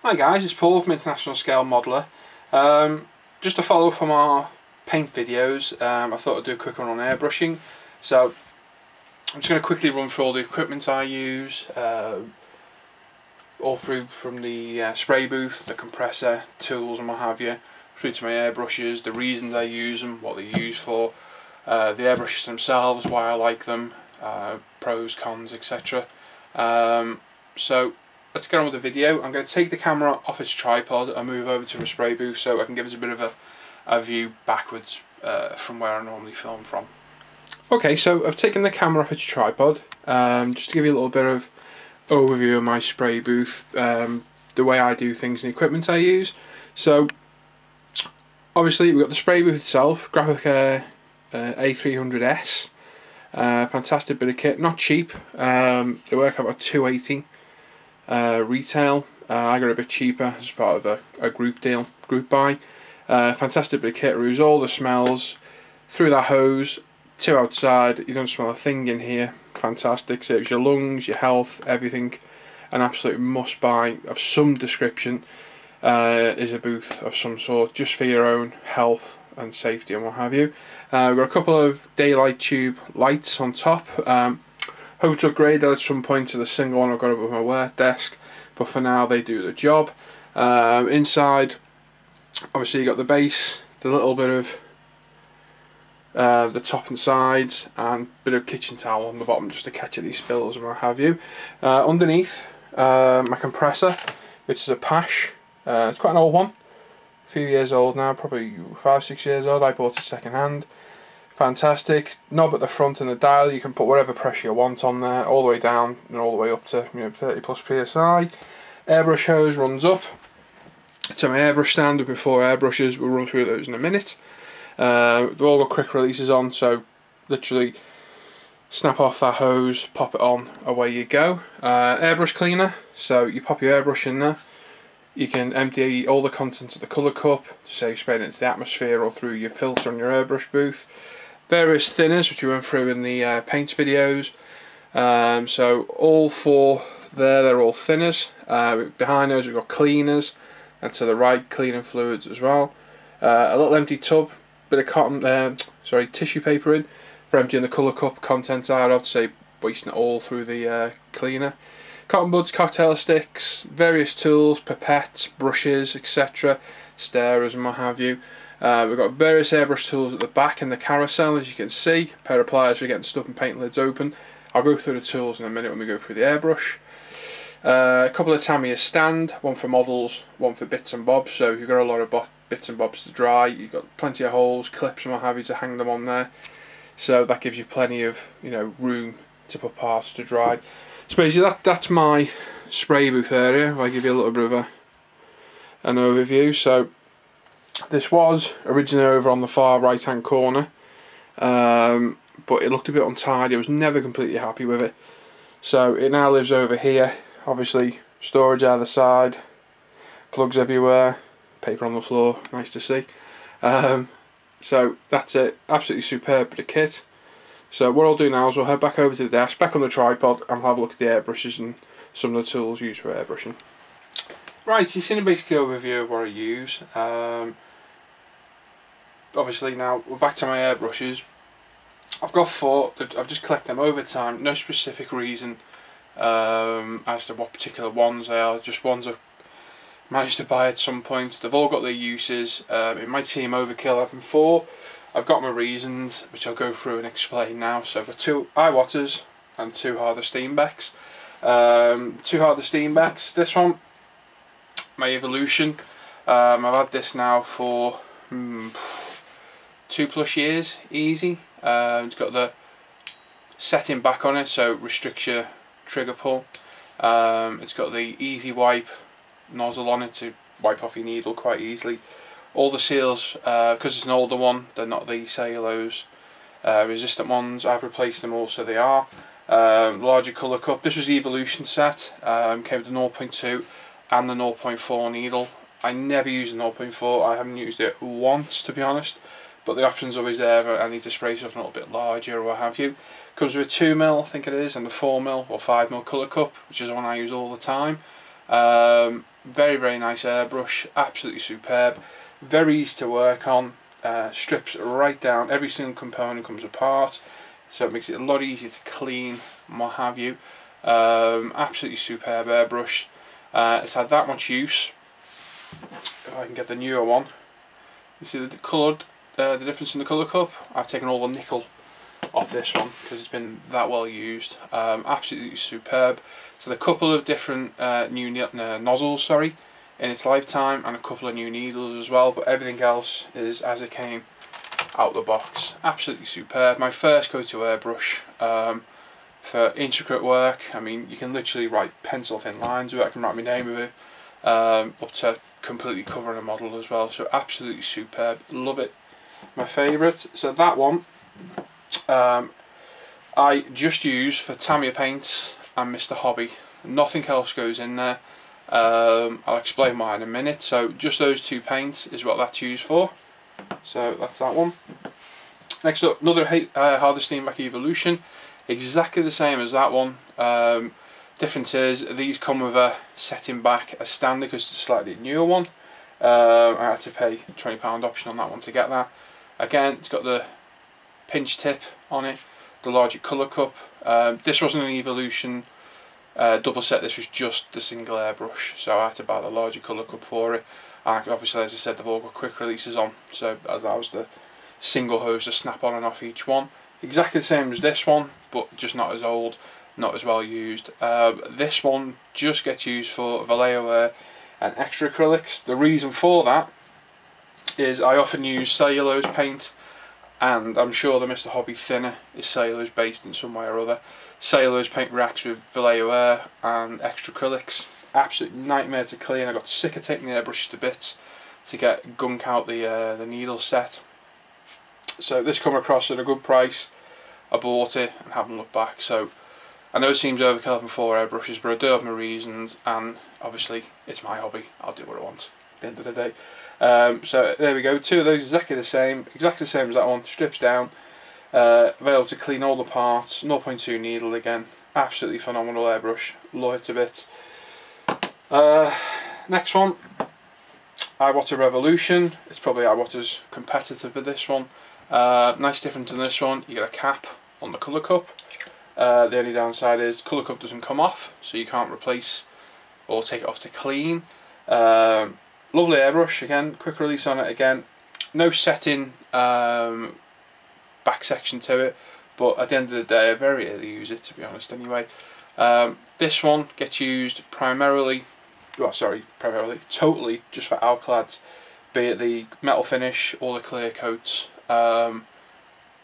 Hi guys, it's Paul from International Scale Modeller. Just to follow up from our paint videos, I thought I'd do a quick one on airbrushing. So I'm just going to quickly run through all the equipment I use, all through from the spray booth, the compressor, tools and what have you, through to my airbrushes, the reasons I use them, what they're used for, the airbrushes themselves, why I like them, pros, cons, etc. So let's get on with the video. I'm going to take the camera off its tripod and move over to the spray booth so I can give us a bit of a view backwards from where I normally film from. Okay, so I've taken the camera off its tripod just to give you a little bit of overview of my spray booth, the way I do things and the equipment I use. So obviously we've got the spray booth itself, Graphic A300S, fantastic bit of kit, not cheap. They work about $280 retail. I got a bit cheaper as part of a group deal, group buy. Fantastic bit of kit, removes all the smells through that hose to outside. You don't smell a thing in here. Fantastic, saves your lungs, your health, everything. An absolute must buy of some description is a booth of some sort, just for your own health and safety and what have you. We've got a couple of daylight tube lights on top. Hope to upgrade that at some point to the single one I've got above my work desk, but for now they do the job. Inside, obviously you got the base, the little bit of the top and sides, and a bit of kitchen towel on the bottom just to catch any spills and what have you. Underneath, my compressor, which is a Pash. It's quite an old one, a few years old now, probably 5-6 years old. I bought it second hand. Fantastic knob at the front and the dial. You can put whatever pressure you want on there, all the way down and all the way up to 30 plus psi. Airbrush hose runs up to my airbrush stand with 4 airbrushes. We'll run through those in a minute. They've all got quick releases on, so literally snap off that hose, pop it on, away you go. Airbrush cleaner, so you pop your airbrush in there. You can empty all the contents of the colour cup, to say spraying it into the atmosphere or through your filter on your airbrush booth. Various thinners, which we went through in the paints videos. So all 4 there, they're all thinners. Behind those we've got cleaners, and to the right cleaning fluids as well. A little empty tub, bit of cotton, tissue paper in for emptying the colour cup contents out of, say wasting it all through the cleaner. Cotton buds, cocktail sticks, various tools, pipettes, brushes, etc., stirrers and what have you. We've got various airbrush tools at the back in the carousel, as you can see. A pair of pliers for getting stuff and paint lids open. I'll go through the tools in a minute when we go through the airbrush. A couple of Tamiya stand, one for models, one for bits and bobs. So if you've got a lot of bits and bobs to dry, you've got plenty of holes, clips and what have you to hang them on there. So that gives you plenty of room to put parts to dry. So basically that's my spray booth area. If I give you a little bit of an overview. So this was originally over on the far right hand corner, but it looked a bit untidy. I was never completely happy with it, so it now lives over here. Obviously storage either side, plugs everywhere, paper on the floor, nice to see. So that's it, absolutely superb bit of kit. So what I'll do now is we'll head back over to the desk, back on the tripod, and we'll have a look at the airbrushes and some of the tools used for airbrushing. Right, you've seen a basic overview of what I use. Obviously now we're back to my airbrushes. I've got 4, I've just collected them over time, no specific reason as to what particular ones they are, just ones I've managed to buy at some point. They've all got their uses. It might seem overkill having 4. I've got my reasons, which I'll go through and explain now. So I've got 2 Iwaters and 2 Harder Steenbecks. 2 Harder Steenbecks. This one, my Evolution. I've had this now for 2+ years, easy. It's got the setting back on it, so it restricts your trigger pull. It's got the easy wipe nozzle on it to wipe off your needle quite easily. All the seals, because it's an older one, they're not the cellulose resistant ones. I've replaced them all, so they are. Larger colour cup. This was the Evolution set. Came with the 0.2 and the 0.4 needle. I never used the 0.4. I haven't used it once, to be honest. But the option's always there if I need to spray something a little bit larger or what have you. Comes with a 2mm, I think it is, and a 4mm or 5mm colour cup, which is the one I use all the time. Very, very nice airbrush, absolutely superb, very easy to work on, strips right down, every single component comes apart, so it makes it a lot easier to clean and what have you. Absolutely superb airbrush. It's had that much use. If I can get the newer one, you see the coloured, the difference in the colour cup. I've taken all the nickel off this one because it's been that well used. Absolutely superb. So a couple of different new nozzles, sorry, in its lifetime, and a couple of new needles as well, but everything else is as it came out the box. Absolutely superb. My first go-to airbrush for intricate work. I mean, you can literally write pencil thin lines with it. I can write my name with it, up to completely covering a model as well. So absolutely superb, love it. My favourite, so that one I just use for Tamiya paints and Mr. Hobby. Nothing else goes in there. I'll explain why in a minute. So just those two paints is what that's used for. So that's that one. Next up, another Harder Steenbeck Evolution, exactly the same as that one. Difference is these come with a setting back as standard because it's a slightly newer one. I had to pay £20 option on that one to get that. Again, it's got the pinch tip on it, the larger colour cup. This wasn't an Evolution double set, this was just the single airbrush, so I had to buy the larger colour cup for it. And obviously, as I said, they've all got quick releases on, so as that was the single hose to snap on and off each one. Exactly the same as this one, but just not as old, not as well used. This one just gets used for Vallejo wear and extra acrylics. The reason for that is I often use cellulose paint, and I'm sure the Mr. Hobby thinner is cellulose based in some way or other. Cellulose paint reacts with Vallejo air and extra acrylics. Absolute nightmare to clean. I got sick of taking the airbrush to bits to get gunk out the needle set. So this come across at a good price. I bought it and haven't looked back. So I know it seems overkill having 4 airbrushes, but I do have my reasons, and obviously it's my hobby. I'll do what I want at the end of the day. So there we go. 2 of those exactly the same as that one. Strips down. Available to clean all the parts. 0.2 needle again. Absolutely phenomenal airbrush. Love it a bit. Next one, Iwater Revolution. It's probably Iwater's competitor for this one. Nice difference in this one, you get a cap on the colour cup. The only downside is colour cup doesn't come off, so you can't replace or take it off to clean. Lovely airbrush again, quick release on it again. No setting back section to it, but at the end of the day I very rarely use it, to be honest anyway. This one gets used primarily, totally just for alclads, be it the metal finish or the clear coats.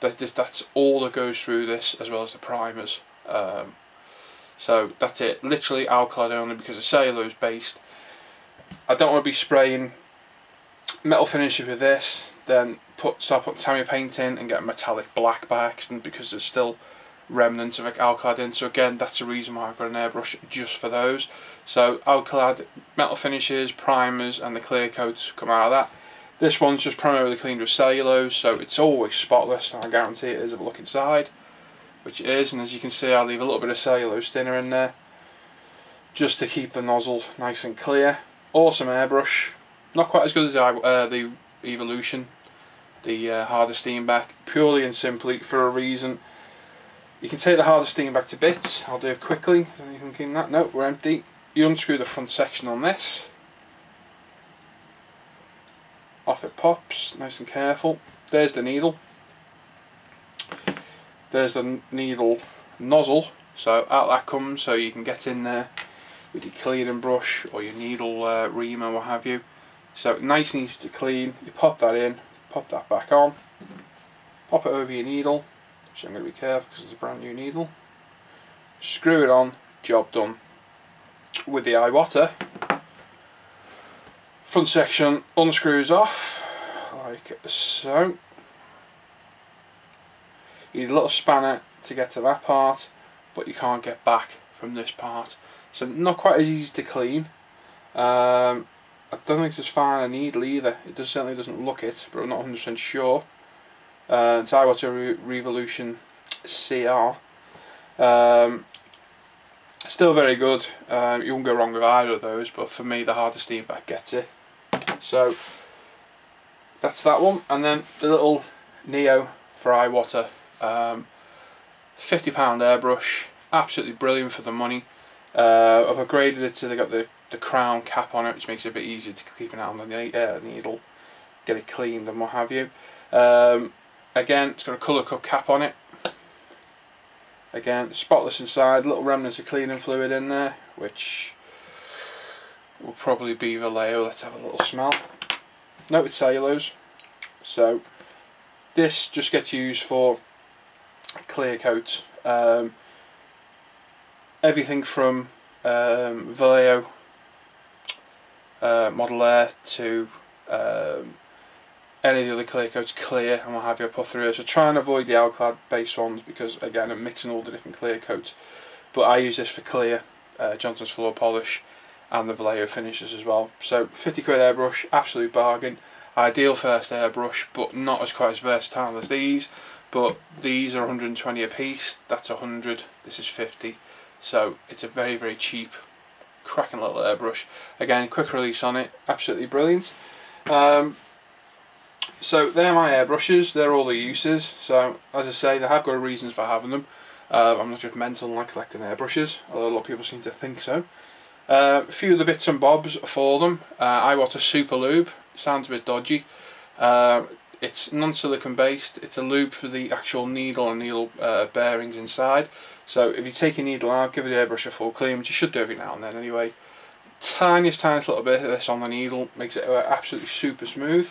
That's all that goes through this, as well as the primers. So that's it, literally alclad only because it's cellulose based. I don't want to be spraying metal finishes with this, then start putting Tamiya paint in and get a metallic black by accident because there's still remnants of alclad in. So again, that's the reason why I've got an airbrush just for those. So alclad, metal finishes, primers and the clear coats come out of that. This one's just primarily cleaned with cellulose, so it's always spotless, and I guarantee it is if I look inside, which it is. And as you can see, I'll leave a little bit of cellulose thinner in there just to keep the nozzle nice and clear. Awesome airbrush, not quite as good as the Evolution, the Harder Steenbeck, purely and simply for a reason. You can take the Harder Steenbeck to bits. I'll do it quickly. Anything in that? No, we're empty. You unscrew the front section on this. Off it pops, nice and careful. There's the needle. There's the needle nozzle. So out that comes, so you can get in there with your cleaning brush or your needle ream or what have you. So nice and easy to clean. You pop that in, pop that back on, pop it over your needle, which I'm going to be careful because it's a brand new needle. Screw it on, job done. With the Iwater, front section unscrews off like so. You need a little spanner to get to that part, but you can't get back from this part. So not quite as easy to clean. I don't think it's as fine a needle either. It certainly doesn't look it, but I'm not 100% sure. It's Iwater Revolution CR. It's Still very good. You won't go wrong with either of those, but for me the harder steam back gets it. So that's that one. And then the little Neo for eye water, £50 airbrush, absolutely brilliant for the money. I've upgraded it to they got the crown cap on it, which makes it a bit easier to keep an eye on the needle, get it cleaned and what have you. Again, it's got a colour cut cap on it. Again, spotless inside, little remnants of cleaning fluid in there, which will probably be Vallejo. Let's have a little smell. No, it's cellulose. So this just gets used for clear coat. Everything from Vallejo, Model Air to any of the other clear coats, clear and what have you, I put through it. So try and avoid the Alclad based ones because again I'm mixing all the different clear coats. But I use this for clear, Johnson's floor polish and the Vallejo finishes as well. So 50 quid airbrush, absolute bargain. Ideal first airbrush, but not as quite as versatile as these. But these are 120 a piece, that's 100, this is 50. So it's a very, very cheap, cracking little airbrush. Again, quick release on it, absolutely brilliant. So they're my airbrushes, they're all the uses. So as I say, they have got reasons for having them. I'm not just mental and like collecting airbrushes, although a lot of people seem to think so. A few of the bits and bobs for them. I want a super lube, sounds a bit dodgy. It's non-silicone based, it's a lube for the actual needle and needle bearings inside. So if you take your needle out, give the airbrush a full clean, which you should do every now and then anyway. Tiniest little bit of this on the needle makes it absolutely super smooth.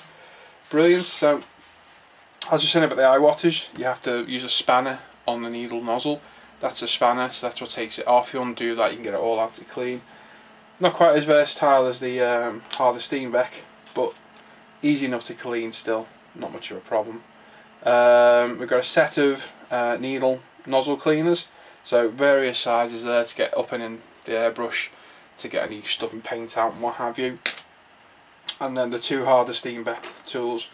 Brilliant. So as I was saying about the eye wattage, you have to use a spanner on the needle nozzle. That's a spanner, so that's what takes it off. If you want to do that, you can get it all out to clean. Not quite as versatile as the harder Steenbeck, but easy enough to clean still, not much of a problem. We've got a set of needle nozzle cleaners, so various sizes there to get up and in the airbrush to get any stuff and paint out and what have you. And then the two harder Steenbeck tools.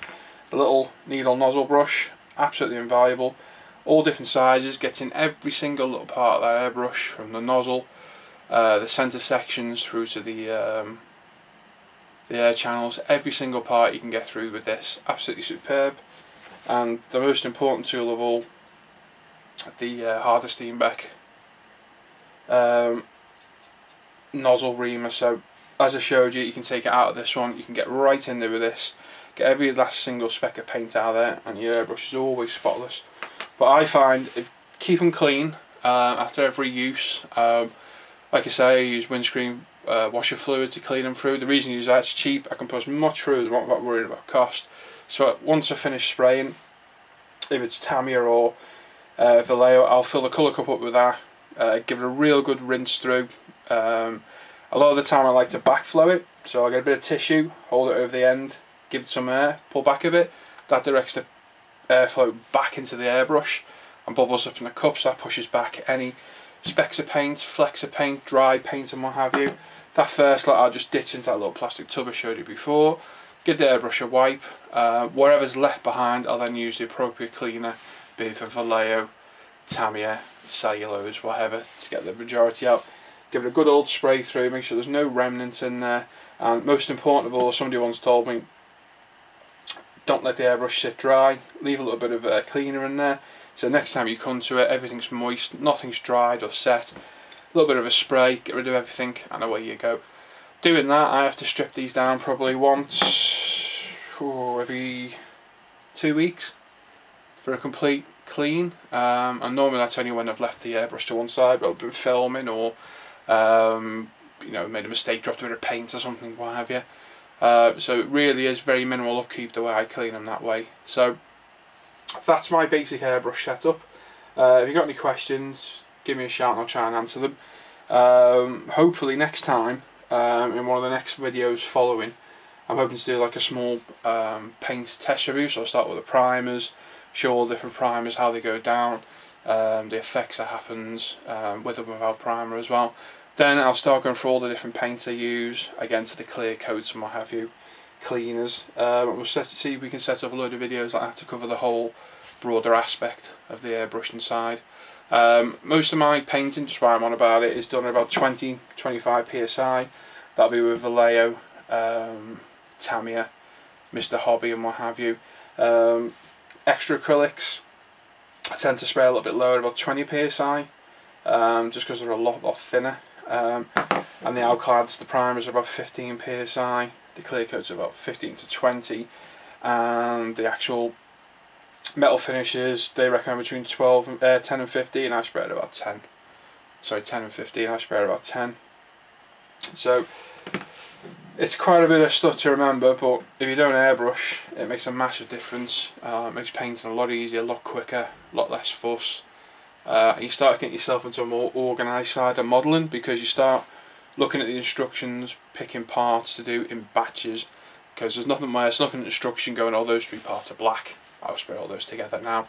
The little needle nozzle brush, absolutely invaluable. All different sizes, gets in every single little part of that airbrush, from the nozzle, the centre sections through to the air channels. Every single part you can get through with this, absolutely superb. And the most important tool of all, the harder Steenbeck nozzle reamer. So as I showed you, you can take it out of this one, you can get right in there with this, get every last single speck of paint out of there, and your airbrush is always spotless. But I find, keep them clean after every use. Like I say, I use windscreen washer fluid to clean them through. The reason I use that, it's cheap, I can put as much through, I'm not worried about cost. So once I finish spraying, if it's Tamiya or Vallejo, I'll fill the colour cup up with that, give it a real good rinse through. A lot of the time I like to backflow it, so I get a bit of tissue, hold it over the end, give it some air, pull back a bit. That directs the airflow back into the airbrush and bubbles up in the cup, so that pushes back any specks of paint, flecks of paint, dry paint and what have you. That first lot I'll just ditch into that little plastic tub I showed you before, give the airbrush a wipe. Whatever's left behind I'll then use the appropriate cleaner, be it for Vallejo, Tamiya, cellulose, whatever, to get the majority out. Give it a good old spray through, make sure there's no remnants in there, and most important of all, somebody once told me, don't let the airbrush sit dry, leave a little bit of cleaner in there, so next time you come to it, everything's moist, nothing's dried or set, a little bit of a spray, get rid of everything, and away you go. Doing that, I have to strip these down probably once every 2 weeks for a complete clean, and normally that's only when I've left the airbrush to one side, but I've been filming or you know, made a mistake, dropped a bit of paint or something, what have you. So it really is very minimal upkeep the way I clean them that way. So that's my basic airbrush setup. If you've got any questions, give me a shout and I'll try and answer them. Hopefully next time, in one of the next videos following, I'm hoping to do like a small paint test review. So I'll start with the primers, show all the different primers, how they go down, the effects that happens with and without primer as well. Then I'll start going through all the different paints I use, again to the clear coats and what have you, cleaners. We'll see if we can set up a load of videos like that to cover the whole broader aspect of the airbrushing side. Most of my painting, just while I'm on about it, is done at about 20-25 psi. That'll be with Vallejo, Tamiya, Mr. Hobby and what have you. Extra acrylics, I tend to spray a little bit lower, about 20 psi, just because they're a lot thinner. And the alclads, the primers are about 15 psi, the clear coats are about 15 to 20, and the actual metal finishes, they recommend between 10 and 15. I spray at about 10. Sorry, 10 and 15. I spray at about 10. So it's quite a bit of stuff to remember, but if you don't airbrush, it makes a massive difference. It makes painting a lot easier, a lot quicker, a lot less fuss. You start getting yourself into a more organised side of modelling, because you start looking at the instructions, picking parts to do in batches, because there's nothing worse, nothing in the instruction going, oh, those 3 parts are black, I'll spray all those together now.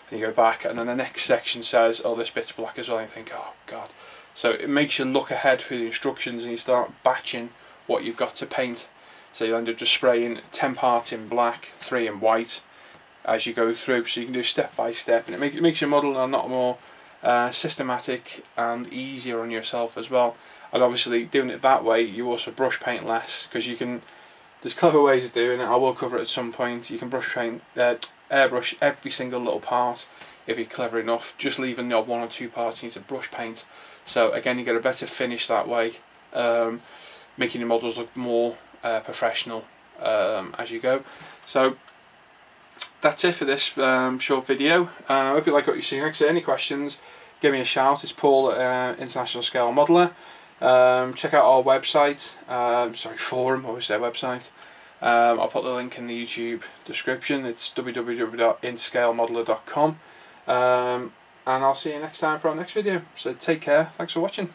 And you go back, and then the next section says, oh, this bit's black as well, and you think, oh god. So it makes you look ahead through the instructions, and you start batching what you've got to paint. So you end up just spraying 10 parts in black, 3 in white as you go through, so you can do step by step, and it makes your model a lot more systematic and easier on yourself as well. And obviously doing it that way, you also brush paint less, because you can, there's clever ways of doing it, I will cover it at some point. You can brush paint, airbrush every single little part if you're clever enough, just leaving the odd 1 or 2 parts you need to brush paint. So again, you get a better finish that way, making your models look more professional as you go. So that's it for this short video. I hope you like what you've seen. Like I say, any questions, give me a shout. It's Paul at International Scale Modeller. Check out our website, forum, I always say website. I'll put the link in the YouTube description. It's www.inscalemodeller.com. And I'll see you next time for our next video. So take care, thanks for watching.